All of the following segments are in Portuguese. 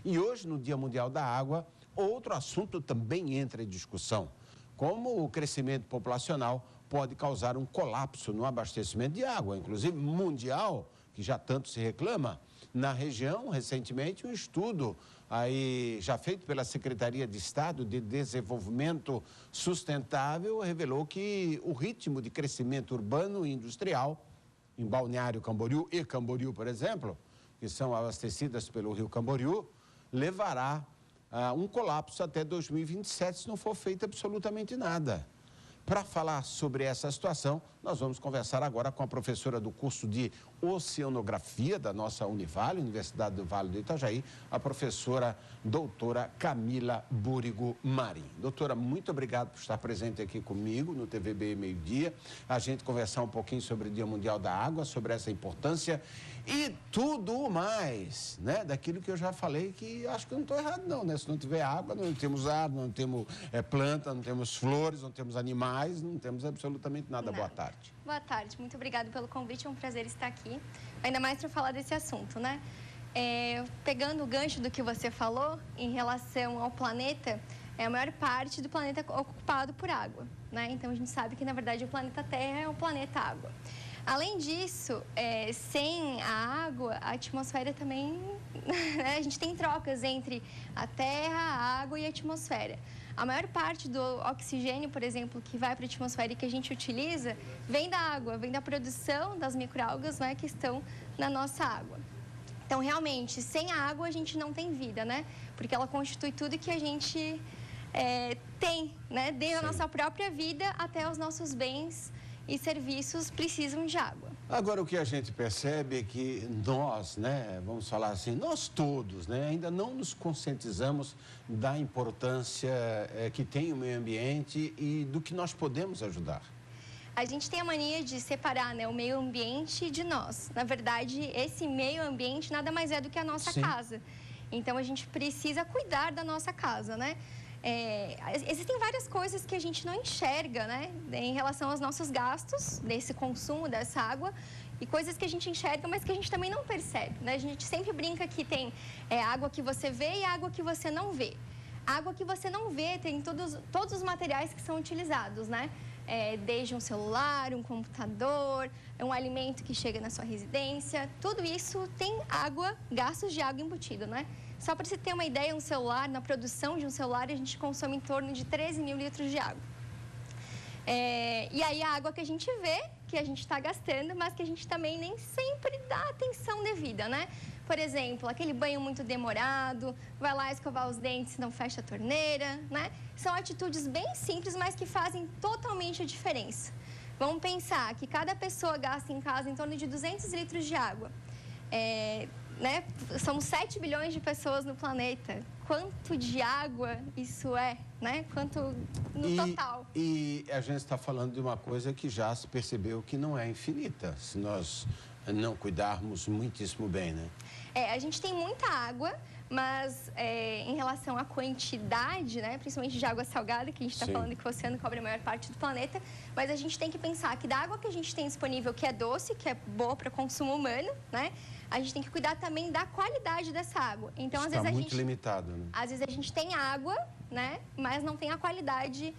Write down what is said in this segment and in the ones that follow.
E hoje, no Dia Mundial da Água, outro assunto também entra em discussão, como o crescimento populacional pode causar um colapso no abastecimento de água, inclusive mundial, que já tanto se reclama. Na região, recentemente, um estudo aí já feito pela Secretaria de Estado de Desenvolvimento Sustentável revelou que o ritmo de crescimento urbano e industrial em Balneário Camboriú e Camboriú, por exemplo, que são abastecidas pelo Rio Camboriú, levará a um colapso até 2027 se não for feito absolutamente nada. Para falar sobre essa situação, nós vamos conversar agora com a professora do curso de Oceanografia da nossa Univale, Universidade do Vale do Itajaí, a professora doutora Camila Búrigo Marim. Doutora, muito obrigado por estar presente aqui comigo no TVB Meio Dia, a gente conversar um pouquinho sobre o Dia Mundial da Água, sobre essa importância e tudo mais, né? Daquilo que eu já falei, que acho que eu não estou errado não, né? Se não tiver água, não temos ar, não temos planta, não temos flores, não temos animais, não temos absolutamente nada. Boa tarde. Boa tarde, muito obrigada pelo convite, é um prazer estar aqui, ainda mais para falar desse assunto, né? Pegando o gancho do que você falou em relação ao planeta, a maior parte do planeta é ocupado por água, né? Então a gente sabe que na verdade o planeta Terra é o planeta água. Além disso, sem a água, a atmosfera também, né? A gente tem trocas entre a Terra, a água e a atmosfera. A maior parte do oxigênio, por exemplo, que vai para a atmosfera e que a gente utiliza, vem da água, vem da produção das microalgas, né, que estão na nossa água. Então, realmente, sem a água a gente não tem vida, né? Porque ela constitui tudo que a gente tem, né? Desde a nossa própria vida até os nossos bens e serviços precisam de água. Agora, o que a gente percebe é que nós, né, vamos falar assim, nós todos, né, ainda não nos conscientizamos da importância que tem o meio ambiente e do que nós podemos ajudar. A gente tem a mania de separar, né, o meio ambiente de nós. Na verdade, esse meio ambiente nada mais é do que a nossa casa. Então, a gente precisa cuidar da nossa casa, né? Existem várias coisas que a gente não enxerga, né, em relação aos nossos gastos, desse consumo dessa água, e coisas que a gente enxerga, mas que a gente também não percebe, né? A gente sempre brinca que tem água que você vê e água que você não vê. A água que você não vê tem todos os materiais que são utilizados, né? Desde um celular, um computador, um alimento que chega na sua residência, tudo isso tem água, gastos de água embutido, né? Só para você ter uma ideia, um celular, na produção de um celular, a gente consome em torno de 13 mil litros de água. E aí a água que a gente vê, que a gente está gastando, mas que a gente também nem sempre dá atenção devida, né? Por exemplo, aquele banho muito demorado, vai lá escovar os dentes, não fecha a torneira, né? São atitudes bem simples, mas que fazem totalmente a diferença. Vamos pensar que cada pessoa gasta em casa em torno de 200 litros de água. Né? Somos 7 bilhões de pessoas no planeta. Quanto de água isso é, né? Quanto no total. E a gente está falando de uma coisa que já se percebeu que não é infinita, se nós não cuidarmos muitíssimo bem, né? A gente tem muita água, mas em relação à quantidade, né, principalmente de água salgada, que a gente está falando que o oceano cobre a maior parte do planeta, mas a gente tem que pensar que da água que a gente tem disponível, que é doce, que é boa para consumo humano, né, a gente tem que cuidar também da qualidade dessa água. Então, às vezes a gente... Está muito limitado, né? Às vezes a gente tem água, né, mas não tem a qualidade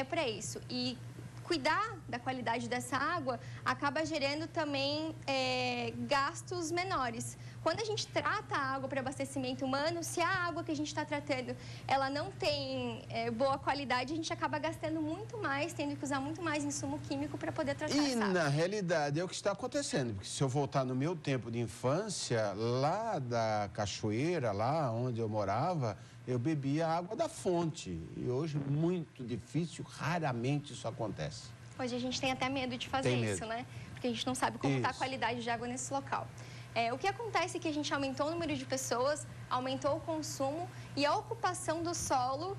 para isso. E cuidar da qualidade dessa água acaba gerando também gastos menores. Quando a gente trata a água para abastecimento humano, se a água que a gente está tratando ela não tem boa qualidade, a gente acaba gastando muito mais, tendo que usar muito mais insumo químico para poder tratar essa água. E na realidade é o que está acontecendo, porque se eu voltar no meu tempo de infância, lá da cachoeira, lá onde eu morava, eu bebia água da fonte. E hoje, muito difícil, raramente isso acontece. Hoje a gente tem até medo de fazer isso, né? Porque a gente não sabe como está a qualidade de água nesse local. O que acontece é que a gente aumentou o número de pessoas, aumentou o consumo e a ocupação do solo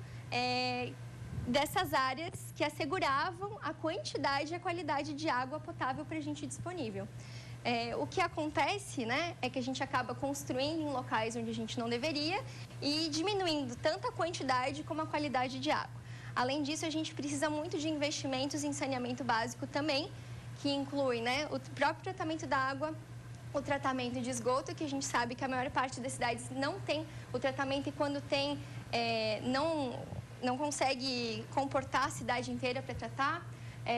dessas áreas que asseguravam a quantidade e a qualidade de água potável para a gente disponível. O que acontece, né, é que a gente acaba construindo em locais onde a gente não deveria e diminuindo tanto a quantidade como a qualidade de água. Além disso, a gente precisa muito de investimentos em saneamento básico também, que inclui, né, o próprio tratamento da água, o tratamento de esgoto, que a gente sabe que a maior parte das cidades não tem o tratamento e quando tem, não consegue comportar a cidade inteira para tratar.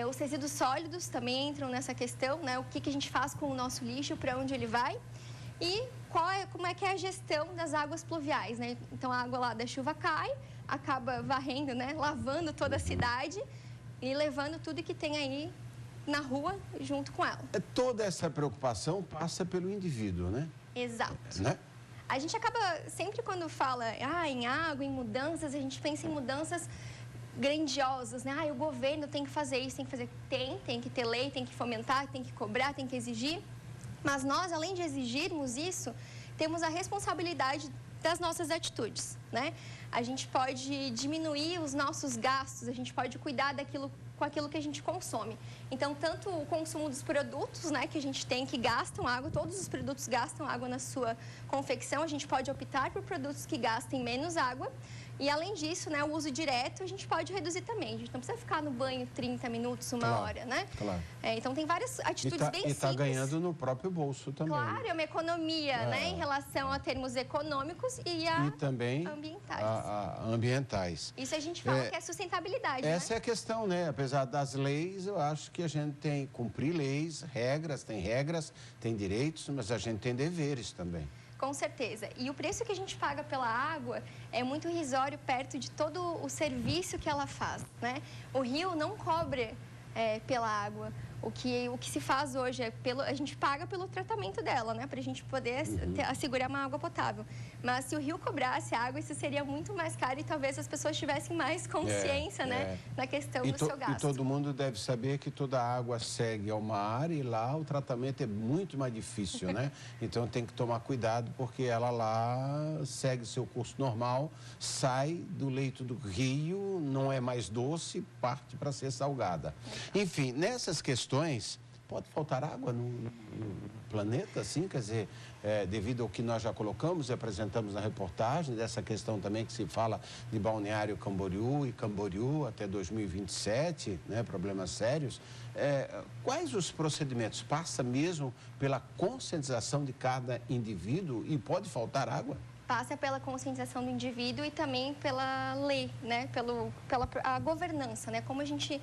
Os resíduos sólidos também entram nessa questão, né? O que a gente faz com o nosso lixo, para onde ele vai e como é que é a gestão das águas pluviais, né? Então, a água lá da chuva cai, acaba varrendo, né? Lavando toda a cidade e levando tudo que tem aí na rua junto com ela. Toda essa preocupação passa pelo indivíduo, né? Exato. Né? A gente acaba, sempre quando fala em água, em mudanças, a gente pensa em mudanças grandiosas, né? O governo tem que fazer isso, tem que fazer... Tem que ter lei, tem que fomentar, tem que cobrar, tem que exigir. Mas nós, além de exigirmos isso, temos a responsabilidade das nossas atitudes, né? A gente pode diminuir os nossos gastos, a gente pode cuidar com aquilo que a gente consome. Então, tanto o consumo dos produtos, né, que a gente tem que gastam água, todos os produtos gastam água na sua confecção, a gente pode optar por produtos que gastem menos água. E, além disso, né, o uso direto, a gente pode reduzir também. A gente não precisa ficar no banho 30 minutos, uma hora, né? Claro. Então, tem várias atitudes bem simples. E está ganhando no próprio bolso também. Claro, é uma economia, né, em relação a termos econômicos e também ambientais. Ambientais. Isso a gente fala que é sustentabilidade, Essa é a questão, né? Apesar das leis, eu acho que a gente tem que cumprir leis, regras, tem direitos, mas a gente tem deveres também. Com certeza. E o preço que a gente paga pela água é muito irrisório perto de todo o serviço que ela faz, né? O rio não cobra pela água. O que se faz hoje a gente paga pelo tratamento dela, né? Para a gente poder assegurar uma água potável. Mas se o rio cobrasse água, isso seria muito mais caro e talvez as pessoas tivessem mais consciência, né? Na questão do seu gasto. E todo mundo deve saber que toda a água segue ao mar e lá o tratamento é muito mais difícil, né? Então tem que tomar cuidado porque ela lá segue seu curso normal, sai do leito do rio, não é mais doce, parte para ser salgada. Enfim, nessas questões, pode faltar água no planeta, assim, quer dizer, devido ao que nós já colocamos e apresentamos na reportagem, dessa questão também que se fala de Balneário Camboriú e Camboriú até 2027, né, problemas sérios. Quais os procedimentos? Passa mesmo pela conscientização de cada indivíduo e pode faltar água? Passa pela conscientização do indivíduo e também pela lei, né, pela governança, né, como a gente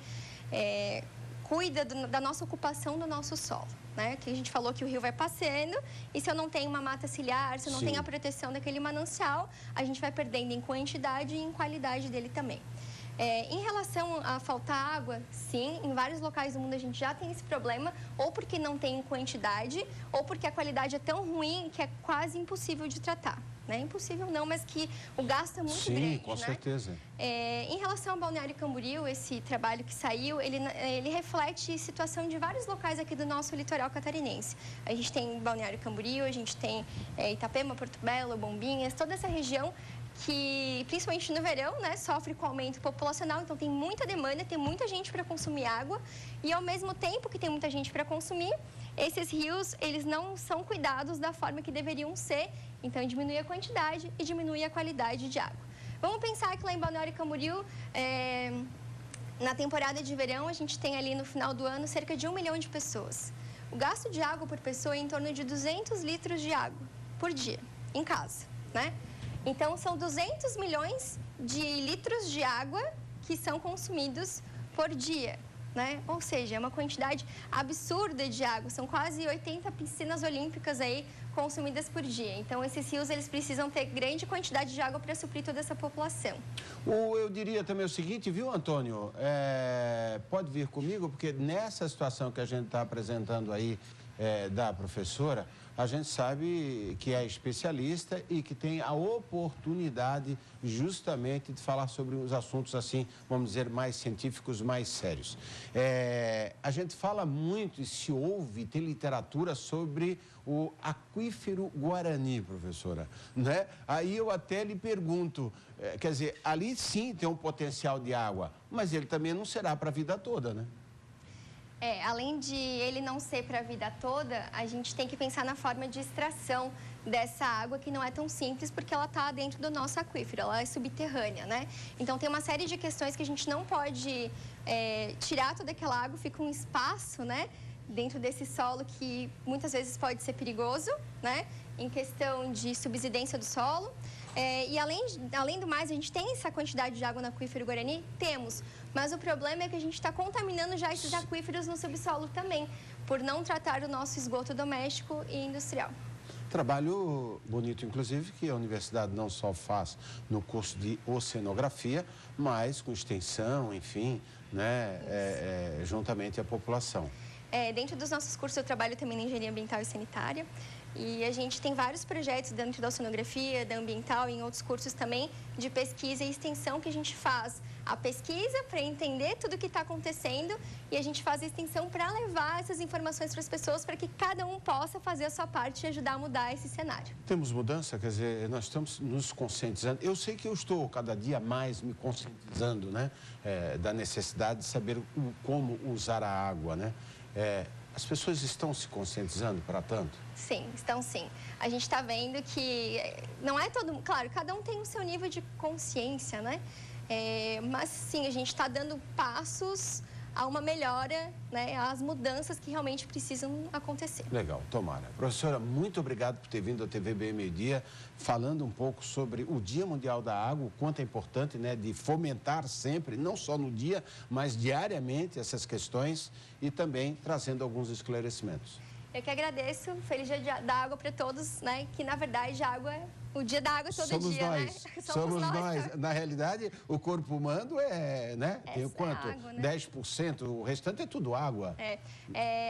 cuida da nossa ocupação do nosso solo, né? Que a gente falou que o rio vai passando e se eu não tenho uma mata ciliar, se eu não tenho a proteção daquele manancial, a gente vai perdendo em quantidade e em qualidade dele também. Em relação a faltar água, sim, em vários locais do mundo a gente já tem esse problema, ou porque não tem quantidade, ou porque a qualidade é tão ruim que é quase impossível de tratar. Né? Impossível não, mas que o gasto é muito grande. Sim, com certeza. Em relação ao Balneário Camboriú, esse trabalho que saiu, ele reflete a situação de vários locais aqui do nosso litoral catarinense. A gente tem Balneário Camboriú, a gente tem Itapema, Porto Belo, Bombinhas, toda essa região que, principalmente no verão, né, sofre com o aumento populacional, então tem muita demanda, tem muita gente para consumir água e, ao mesmo tempo que tem muita gente para consumir, esses rios, eles não são cuidados da forma que deveriam ser, então diminui a quantidade e diminui a qualidade de água. Vamos pensar que lá em Balneário Camboriú, na temporada de verão, a gente tem ali no final do ano cerca de 1 milhão de pessoas. O gasto de água por pessoa é em torno de 200 litros de água por dia, em casa, né? Então, são 200 milhões de litros de água que são consumidos por dia, né? Ou seja, é uma quantidade absurda de água. São quase 80 piscinas olímpicas aí consumidas por dia. Então, esses rios, eles precisam ter grande quantidade de água para suprir toda essa população. Eu diria também o seguinte, viu, Antônio? Pode vir comigo, porque nessa situação que a gente está apresentando aí da professora, a gente sabe que é especialista e que tem a oportunidade justamente de falar sobre os assuntos assim, vamos dizer, mais científicos, mais sérios. A gente fala muito e se ouve, tem literatura sobre o aquífero Guarani, professora, né? Aí eu até lhe pergunto, quer dizer, ali sim tem um potencial de água, mas ele também não será para a vida toda, né? Além de ele não ser para a vida toda, a gente tem que pensar na forma de extração dessa água, que não é tão simples, porque ela está dentro do nosso aquífero, ela é subterrânea, né? Então, tem uma série de questões que a gente não pode tirar toda aquela água, fica um espaço, né? dentro desse solo que muitas vezes pode ser perigoso, né? Em questão de subsidência do solo. E além do mais, a gente tem essa quantidade de água no aquífero Guarani? Temos. Mas o problema é que a gente está contaminando já esses aquíferos no subsolo também, por não tratar o nosso esgoto doméstico e industrial. Trabalho bonito, inclusive, que a universidade não só faz no curso de oceanografia, mas com extensão, enfim, né, juntamente à população. Dentro dos nossos cursos eu trabalho também na engenharia ambiental e sanitária. E a gente tem vários projetos dentro da oceanografia, da ambiental e em outros cursos também de pesquisa e extensão que a gente faz a pesquisa para entender tudo o que está acontecendo e a gente faz a extensão para levar essas informações para as pessoas para que cada um possa fazer a sua parte e ajudar a mudar esse cenário. Temos mudança, quer dizer, nós estamos nos conscientizando. Eu sei que eu estou cada dia mais me conscientizando, né, da necessidade de saber como usar a água, né? As pessoas estão se conscientizando para tanto? Sim, estão sim. A gente está vendo que não é todo mundo... Claro, cada um tem o seu nível de consciência, né? Mas sim, a gente está dando passos a uma melhora, né? Às mudanças que realmente precisam acontecer. Legal, tomara. Professora, muito obrigado por ter vindo ao TVBM Meio Dia, falando um pouco sobre o Dia Mundial da Água, o quanto é importante, né, de fomentar sempre, não só no dia, mas diariamente essas questões e também trazendo alguns esclarecimentos. Eu que agradeço. Feliz Dia da Água para todos, né? Que, na verdade, a água o dia da água todo dia, nós. Né? Somos nós. Na realidade, o corpo humano né? Tem o quanto? Água, né? 10%, o restante é tudo água.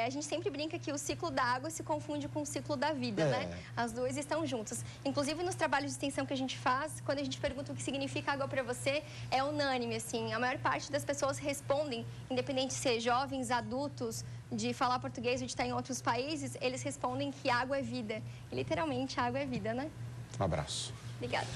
A gente sempre brinca que o ciclo da água se confunde com o ciclo da vida, né? As duas estão juntas. Inclusive, nos trabalhos de extensão que a gente faz, quando a gente pergunta o que significa água para você, é unânime, assim. A maior parte das pessoas respondem, independente de ser jovens, adultos, de falar português ou de estar em outros países, eles respondem que água é vida. E, literalmente, água é vida, né? Um abraço. Obrigada.